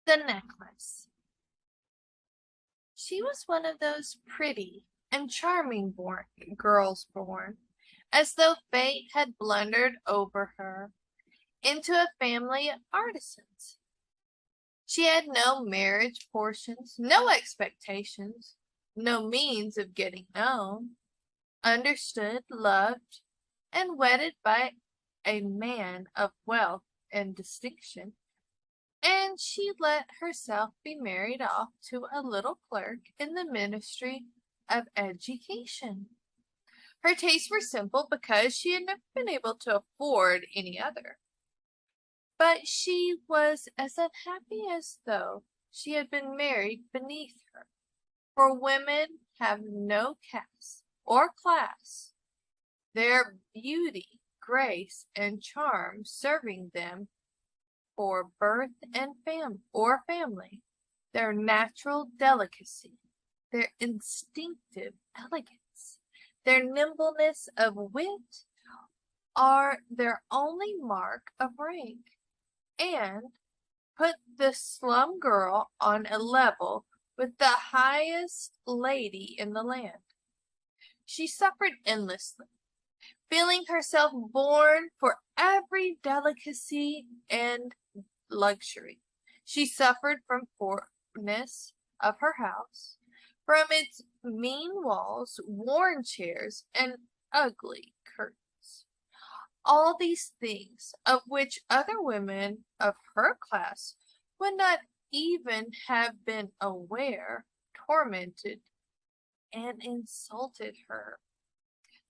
The necklace. She was one of those pretty and charming girls born, as though fate had blundered over her, into a family of artisans. She had no marriage portions, no expectations, no means of getting known, understood, loved, and wedded by a man of wealth and distinction, and she let herself be married off to a little clerk in the Ministry of Education. Her tastes were simple because she had never been able to afford any other. But she was as unhappy as though she had been married beneath her, for women have no caste or class, their beauty, grace, and charm serving them for birth and family, their natural delicacy, their instinctive elegance, their nimbleness of wit are their only mark of rank, and put the slum girl on a level with the highest lady in the land. She suffered endlessly, feeling herself born for every delicacy and luxury. She suffered from poorness of her house, from its mean walls, worn chairs, and ugly curtains. All these things, of which other women of her class would not even have been aware, tormented and insulted her.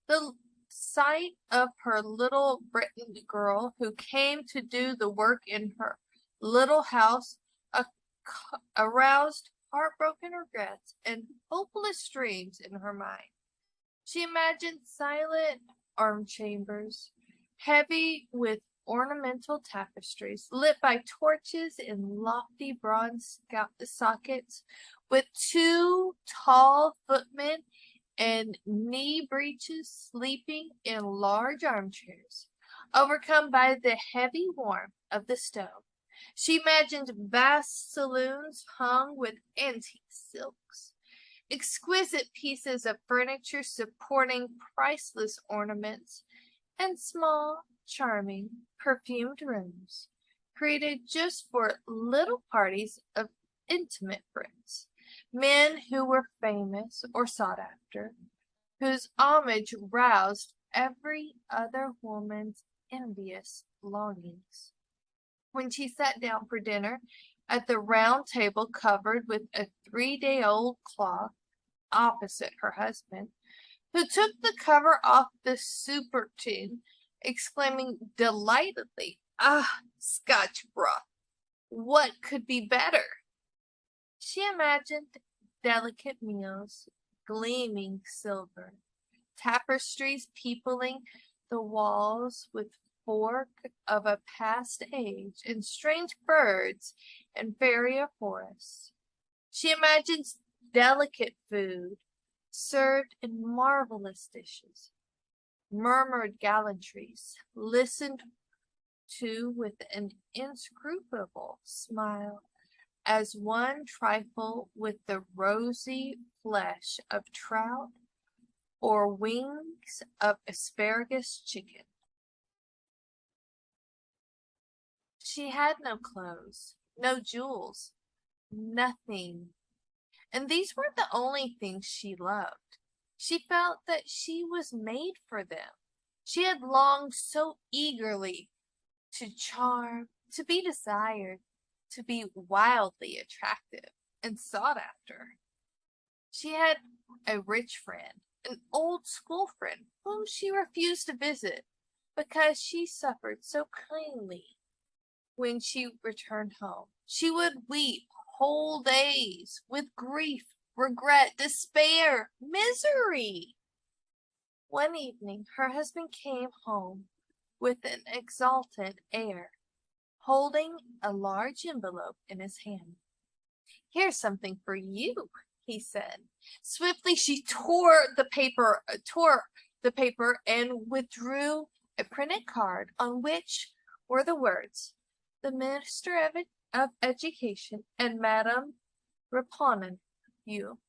The sight of her little Breton girl who came to do the work in her little house aroused heartbroken regrets and hopeless dreams in her mind. She imagined silent arm-chambers, heavy with ornamental tapestries, lit by torches in lofty bronze sockets, with two tall footmen and knee breeches sleeping in large armchairs, overcome by the heavy warmth of the stove. She imagined vast saloons hung with antique silks, exquisite pieces of furniture supporting priceless ornaments, and small, charming, perfumed rooms, created just for little parties of intimate friends, men who were famous or sought after, whose homage roused every other woman's envious longings. When she sat down for dinner at the round table covered with a 3-day-old cloth opposite her husband, who took the cover off the soup tin, exclaiming delightedly, "Ah, Scotch broth! What could be better?" She imagined delicate meals, gleaming silver, tapestries peopling the walls with folk of a past age, and strange birds and fairy forests. She imagines delicate food served in marvelous dishes, murmured gallantries, listened to with an inscrutable smile, as one trifle with the rosy flesh of trout or wings of asparagus chicken. She had no clothes, no jewels, nothing, and these were the only things she loved. She felt that she was made for them. She had longed so eagerly to charm, to be desired, to be wildly attractive and sought after. She had a rich friend, an old school friend, whom she refused to visit because she suffered so keenly when she returned home. She would weep whole days with grief, regret, despair, misery. One evening her husband came home with an exultant air, holding a large envelope in his hand. "Here's something for you," he said. Swiftly she tore the paper and withdrew a printed card on which were the words, "The Minister of of Education and Madame Reponin, you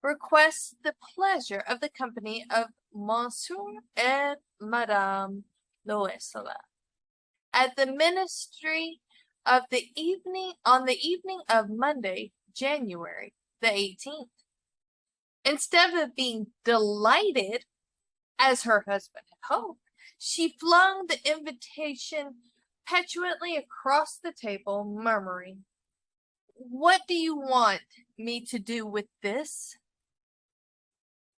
request the pleasure of the company of Monsieur and Madame Loisela at the Ministry of the evening on the evening of Monday, January the 18th. Instead of being delighted, as her husband had hoped, she flung the invitation petulantly across the table, murmuring, "What do you want me to do with this?"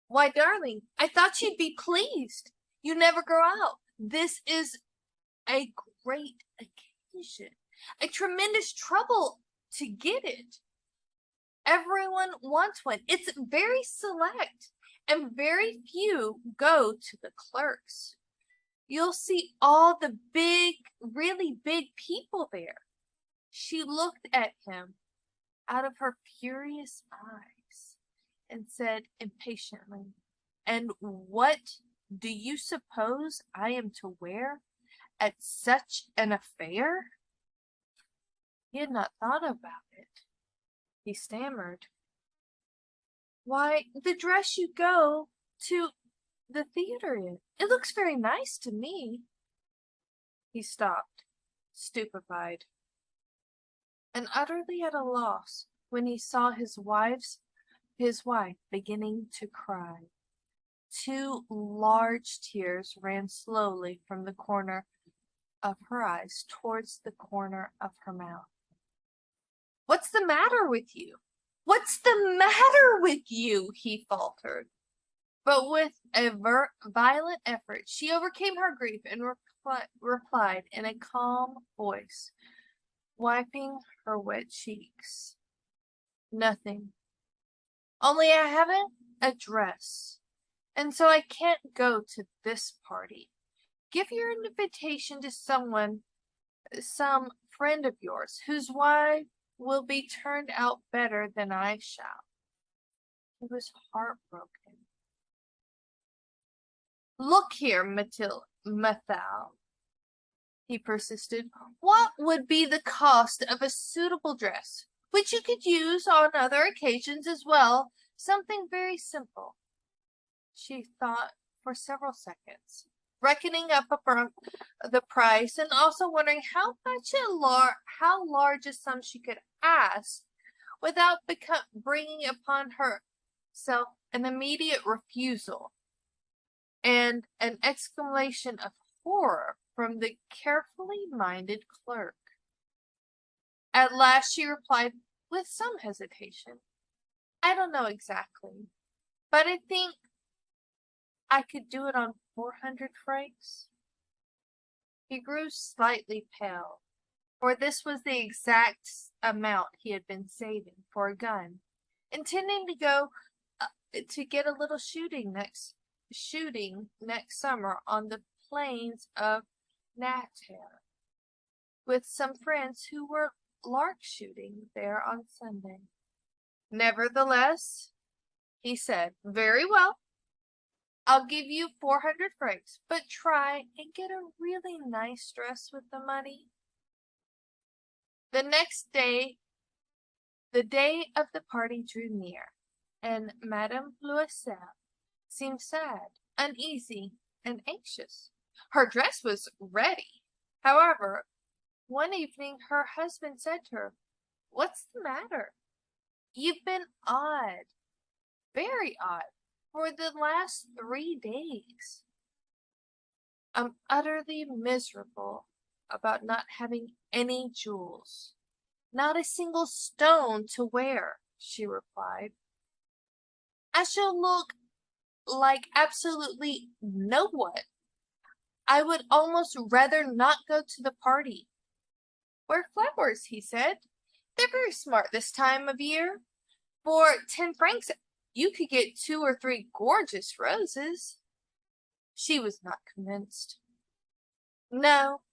"Why, darling, I thought you'd be pleased. You never go out. This is a great occasion, a tremendous trouble to get it. Everyone wants one. It's very select, and very few go to the clerks. You'll see all the big, really big people there." She looked at him out of her furious eyes and said impatiently, "And what do you suppose I am to wear at such an affair?" He had not thought about it. He stammered, "Why, the dress you go to the theater in. It looks very nice to me." He stopped, stupefied, and utterly at a loss when he saw his wife beginning to cry. 2 large tears ran slowly from the corner of her eyes towards the corner of her mouth. "What's the matter with you? What's the matter with you?" he faltered. But with a violent effort, she overcame her grief and replied in a calm voice, wiping her wet cheeks, "Nothing. Only I haven't a dress, and so I can't go to this party. Give your invitation to some friend of yours, whose wife will be turned out better than I shall." He was heartbroken. "Look here, Mathilde," he persisted, "what would be the cost of a suitable dress, which you could use on other occasions as well? Something very simple." She thought for several seconds, reckoning up the price and also wondering how large a sum she could ask without bringing upon herself an immediate refusal and an exclamation of horror from the carefully minded clerk. At last she replied with some hesitation, "I don't know exactly, but I think I could do it on 400 francs. He grew slightly pale, for this was the exact amount he had been saving for a gun, intending to go to get a little shooting next summer on the plains of Natal, with some friends who were lark shooting there on Sunday. "Nevertheless," he said, "very well. I'll give you 400 francs, but try and get a really nice dress with the money." The next day, the day of the party drew near, and Madame Loisel seemed sad, uneasy, and anxious. Her dress was ready. However, one evening her husband said to her, "What's the matter? You've been odd, very odd, for the last 3 days." "I'm utterly miserable about not having any jewels, not a single stone to wear," she replied. "I shall look like absolutely no one. I would almost rather not go to the party." "Wear flowers," he said. "They're very smart this time of year. For 10 francs you could get 2 or 3 gorgeous roses." She was not convinced. "No,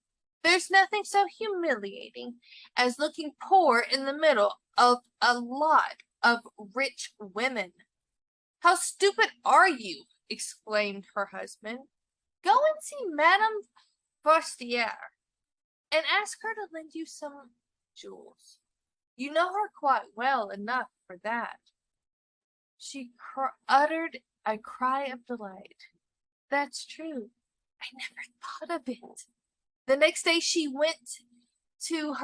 there's nothing so humiliating as looking poor in the middle of a lot of rich women." "How stupid are you!" exclaimed her husband. "Go and see Madame Forestier, and ask her to lend you some Jules. You know her quite well enough for that. She uttered a cry of delight. That's true. I never thought of it. The next day she went to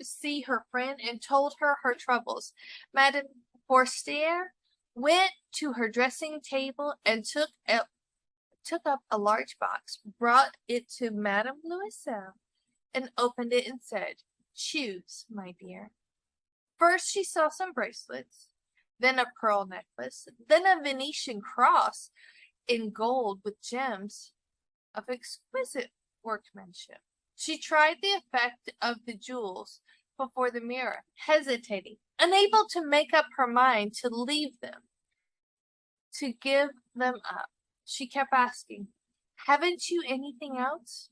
see her friend and told her her troubles. Madame Forestier went to her dressing table and took up a large box, brought it to Madame Loisel, and opened it and said, "Choose, my dear." First she saw some bracelets, then a pearl necklace, then a Venetian cross in gold with gems of exquisite workmanship. She tried the effect of the jewels before the mirror, hesitating, unable to make up her mind to leave them, to give them up. She kept asking, "Haven't you anything else?"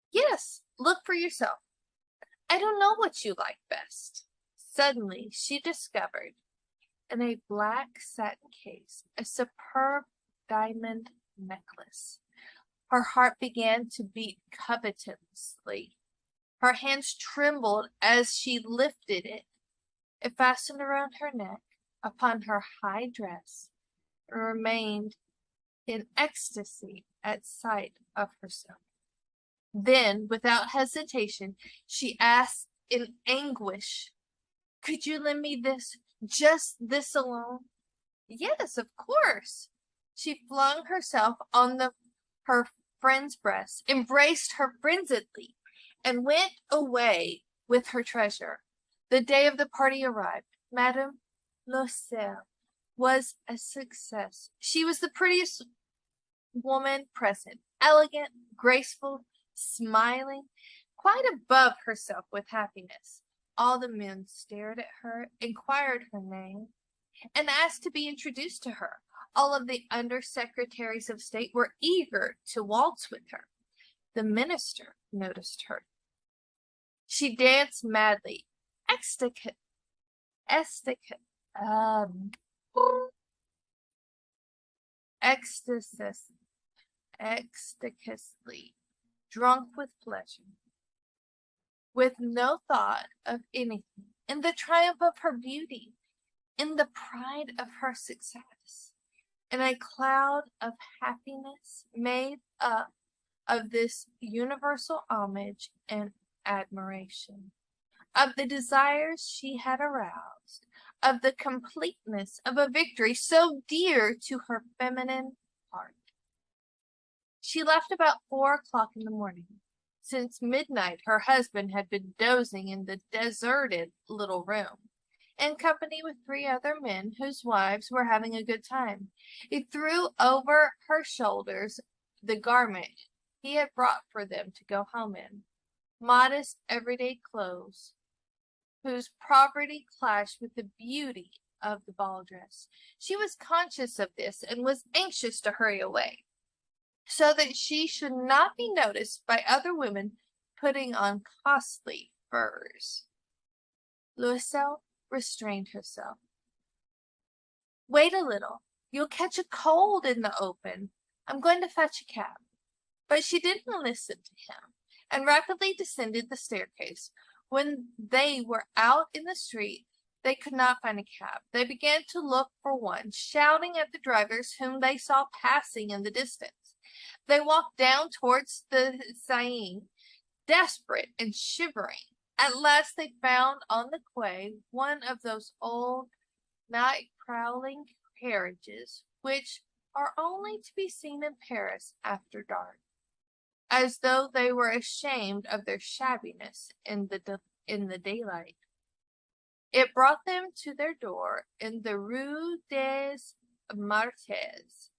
"Yes, look for yourself." "I don't know what you like best." Suddenly she discovered in a black satin case a superb diamond necklace. Her heart began to beat covetously. Her hands trembled as she lifted it. It fastened around her neck, upon her high dress, and remained in ecstasy at sight of herself. Then, without hesitation, she asked in anguish, "Could you lend me this, just this alone?" "Yes, of course." She flung herself on her friend's breast, embraced her frenziedly, and went away with her treasure. The day of the party arrived. Madame Loisel was a success. She was the prettiest woman present, elegant, graceful, smiling, quite above herself with happiness. All the men stared at her, inquired her name, and asked to be introduced to her. All of the under-secretaries of state were eager to waltz with her. The minister noticed her. She danced madly, ecstatically, ecstatically, drunk with pleasure, with no thought of anything, in the triumph of her beauty, in the pride of her success, in a cloud of happiness made up of this universal homage and admiration, of the desires she had aroused, of the completeness of a victory so dear to her feminine heart. She left about 4 o'clock in the morning. Since midnight her husband had been dozing in the deserted little room, in company with 3 other men whose wives were having a good time. He threw over her shoulders the garment he had brought for them to go home in, modest everyday clothes, whose poverty clashed with the beauty of the ball dress. She was conscious of this and was anxious to hurry away, so that she should not be noticed by other women putting on costly furs. Loisel restrained herself. "Wait a little. You'll catch a cold in the open. I'm going to fetch a cab." But she didn't listen to him, and rapidly descended the staircase. When they were out in the street, they could not find a cab. They began to look for one, shouting at the drivers whom they saw passing in the distance. They walked down towards the Seine, desperate and shivering. At last they found on the quay one of those old night-prowling carriages which are only to be seen in Paris after dark, as though they were ashamed of their shabbiness in the daylight. It brought them to their door in the Rue des Martyrs,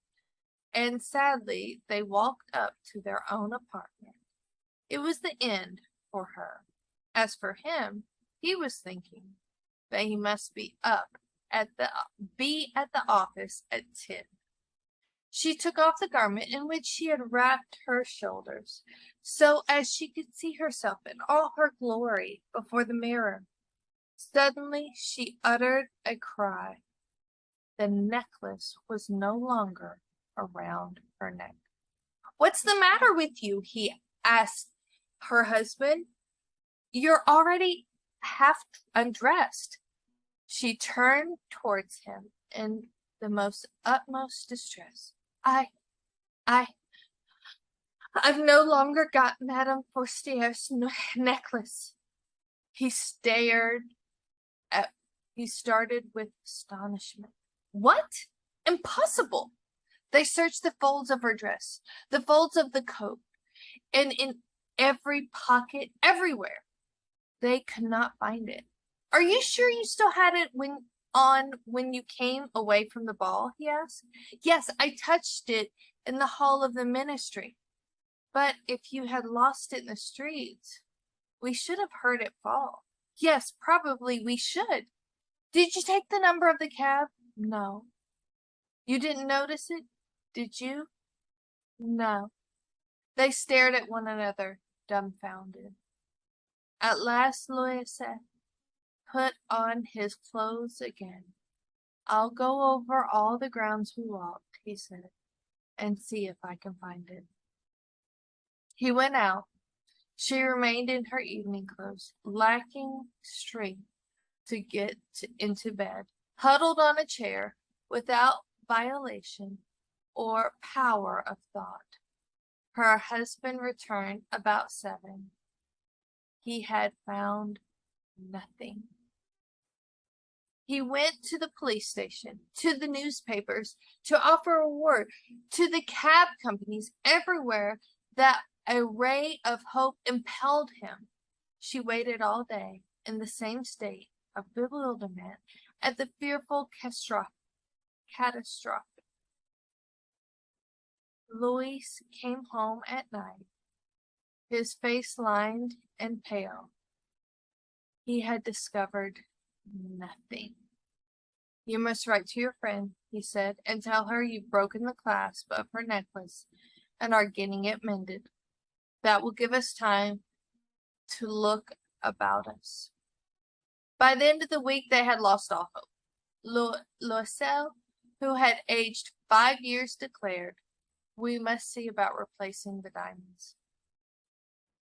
and sadly they walked up to their own apartment. It was the end for her. As for him, he was thinking that he must be at the office at 10. She took off the garment in which she had wrapped her shoulders, so as she could see herself in all her glory before the mirror. Suddenly she uttered a cry. The necklace was no longer around her neck. "What's the matter with you?" he asked her husband. "You're already half undressed. She turned towards him in the most utmost distress. I've no longer got Madame Forstier's necklace. He started with astonishment. What? Impossible! They searched the folds of her dress, the folds of the coat, and in every pocket, everywhere. They could not find it. Are you sure you still had it when you came away from the ball? He asked. Yes, I touched it in the hall of the ministry. But if you had lost it in the streets, we should have heard it fall. Yes, probably we should. Did you take the number of the cab? No. You didn't notice it? Did you? No. They stared at one another, dumbfounded. At last Louis put on his clothes again. I'll go over all the grounds we walked, he said, and see if I can find it. He went out. She remained in her evening clothes, lacking strength to get into bed, huddled on a chair, without violation or power of thought. Her husband returned about 7. He had found nothing. He went to the police station, to the newspapers, to offer a word, to the cab companies, everywhere that a ray of hope impelled him. She waited all day in the same state of bewilderment at the fearful catastrophe. Louis came home at night, his face lined and pale. He had discovered nothing. You must write to your friend, he said, and tell her you've broken the clasp of her necklace and are getting it mended. That will give us time to look about us. By the end of the week, they had lost all hope. Loisel, who had aged 5 years, declared, we must see about replacing the diamonds.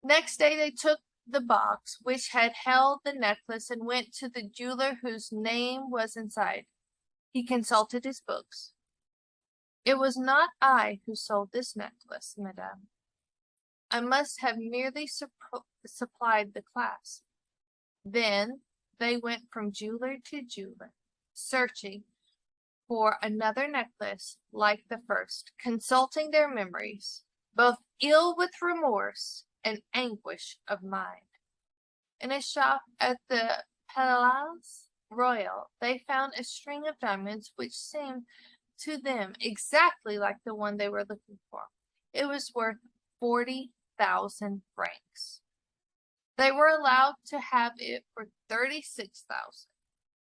Next day, they took the box which had held the necklace and went to the jeweler whose name was inside. He consulted his books. It was not I who sold this necklace, madame. I must have merely supplied the clasp. Then they went from jeweler to jeweler, searching for another necklace like the first, consulting their memories, both ill with remorse and anguish of mind. In a shop at the Palais Royal, they found a string of diamonds which seemed to them exactly like the one they were looking for. It was worth 40,000 francs. They were allowed to have it for 36,000.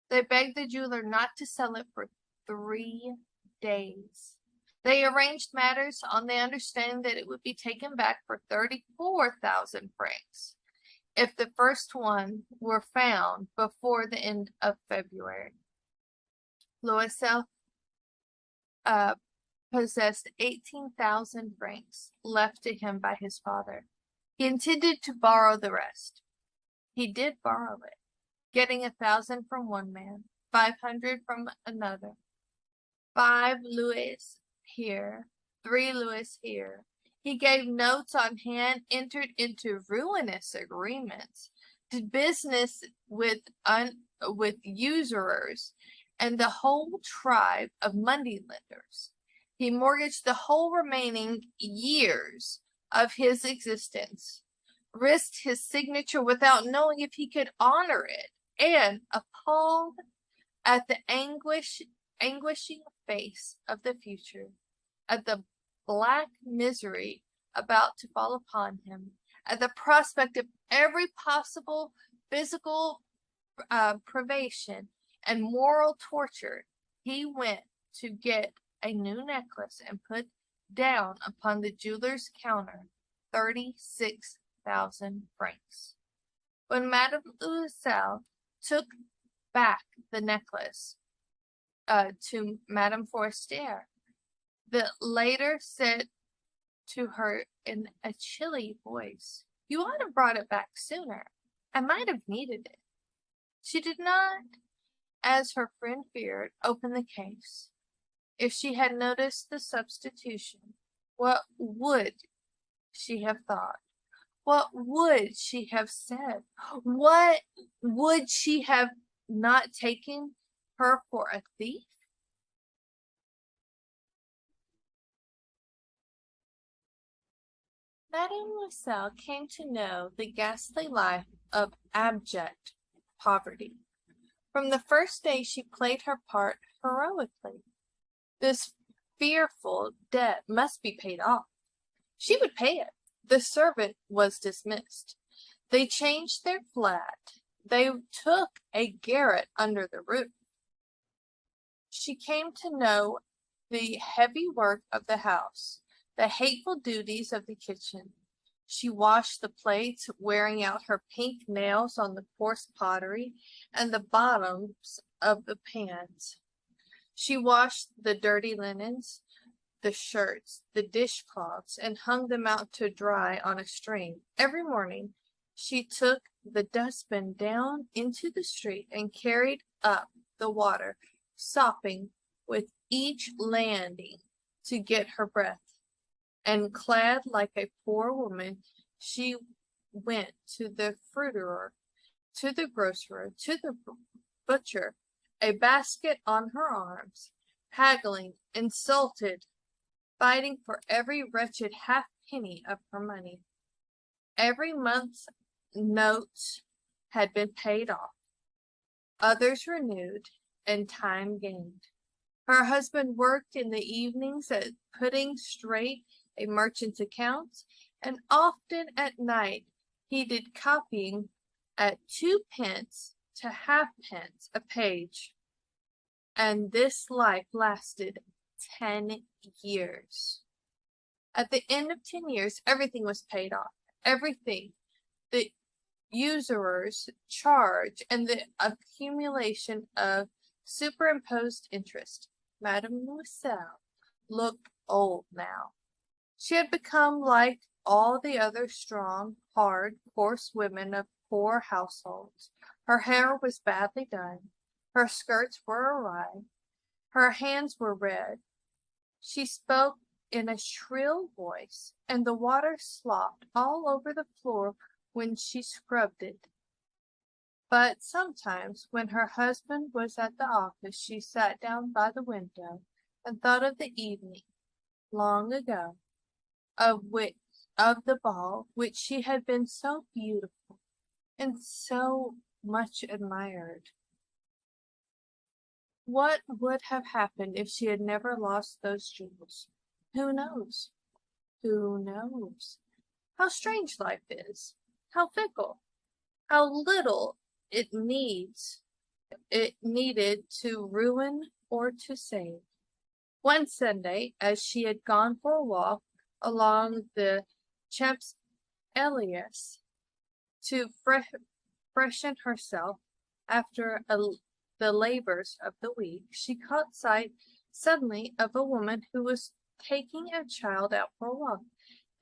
They begged the jeweler not to sell it for 3 days. They arranged matters on the understanding that it would be taken back for 34,000 francs if the first one were found before the end of February. Loisel possessed 18,000 francs left to him by his father. He intended to borrow the rest. He did borrow it, getting 1,000 from one man, 500 from another, 5 louis here, 3 louis here. He gave notes on hand, entered into ruinous agreements, did business with usurers and the whole tribe of moneylenders. He mortgaged the whole remaining years of his existence, risked his signature without knowing if he could honor it, and, appalled at the anguishing face of the future, at the black misery about to fall upon him, at the prospect of every possible physical privation and moral torture, he went to get a new necklace and put down upon the jeweler's counter 36,000 francs. When Madame Loisel took back the necklace to Madame Forestier, the latter said to her in a chilly voice, "You ought to have brought it back sooner." I might have needed it. She did not, as her friend feared, open the case. If she had noticed the substitution, what would she have thought? What would she have said? What would she have not taken her for a thief? Madame Loisel came to know the ghastly life of abject poverty. From the first day she played her part heroically. This fearful debt must be paid off. She would pay it. The servant was dismissed. They changed their flat. They took a garret under the roof. She came to know the heavy work of the house, the hateful duties of the kitchen. She washed the plates, wearing out her pink nails on the coarse pottery and the bottoms of the pans. She washed the dirty linens, the shirts, the dishcloths, and hung them out to dry on a string. Every morning she took the dustbin down into the street and carried up the water, sopping with each landing to get her breath. And clad like a poor woman, she went to the fruiterer, to the grocer, to the butcher, a basket on her arms, haggling, insulted, fighting for every wretched halfpenny of her money. Every month's notes had been paid off, others renewed, and time gained. Her husband worked in the evenings at putting straight a merchant's accounts, and often at night he did copying at 2 pence to halfpence a page. And this life lasted 10 years. At the end of 10 years, everything was paid off. Everything. The usurer's charge and the accumulation of superimposed interest. Madame Loisel looked old now. She had become like all the other strong, hard, coarse women of poor households. Her hair was badly done. Her skirts were awry. Her hands were red. She spoke in a shrill voice, and the water slopped all over the floor when she scrubbed it. But sometimes, when her husband was at the office, she sat down by the window and thought of the evening, long ago, of the ball, which she had been so beautiful and so much admired. What would have happened if she had never lost those jewels? Who knows? Who knows? How strange life is! How fickle! How little it needed to ruin or to save. One Sunday, as she had gone for a walk along the Champs Elysees to freshen herself after the labors of the week, she caught sight suddenly of a woman who was taking a child out for a walk.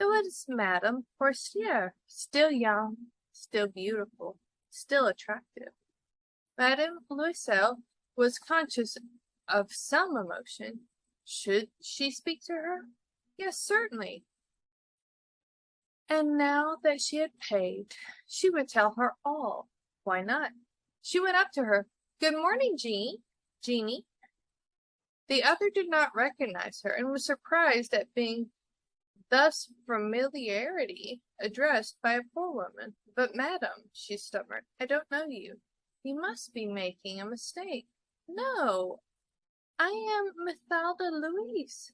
It was Madame Forestier, still young, still beautiful, still attractive. Madame Loisel was conscious of some emotion. Should she speak to her? Yes, certainly. And now that she had paid, she would tell her all. Why not? She went up to her. Good morning, Jeanie. The other did not recognize her and was surprised at being thus familiarly addressed by a poor woman. But madam, she stammered, I don't know you. You must be making a mistake. No, I am Mathilde Louise.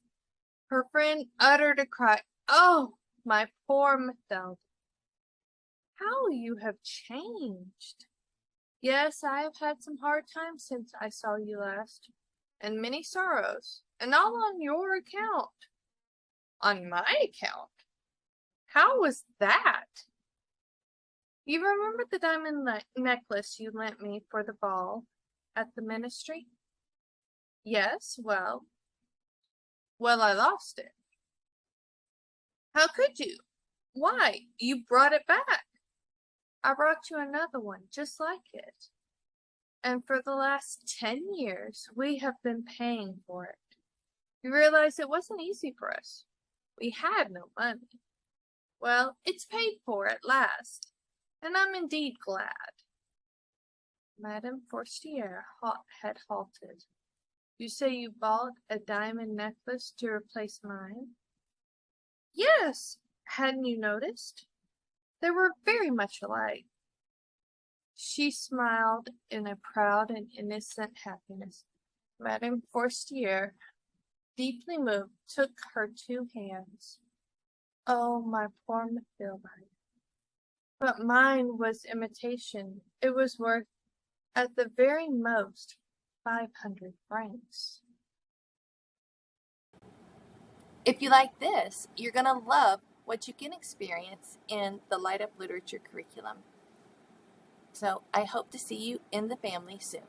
Her friend uttered a cry. Oh, my poor Mathilde. How you have changed. Yes, I have had some hard times since I saw you last, and many sorrows, and all on your account. On my account? How was that? You remember the diamond necklace you lent me for the ball at the ministry? Yes, well, I lost it. How could you? Why, you brought it back. I brought you another one just like it. And for the last 10 years, we have been paying for it. You realize it wasn't easy for us. We had no money. Well, it's paid for at last, and I'm indeed glad. Madame Forestier had halted. You say you bought a diamond necklace to replace mine? Yes, hadn't you noticed? They were very much alike. She smiled in a proud and innocent happiness. Madame Forestier, deeply moved, took her two hands. Oh, my poor Mathilde. But mine was imitation. It was worth, at the very most, 500 francs. If you like this, you're going to love what you can experience in the Light Up Literature curriculum. So I hope to see you in the family soon.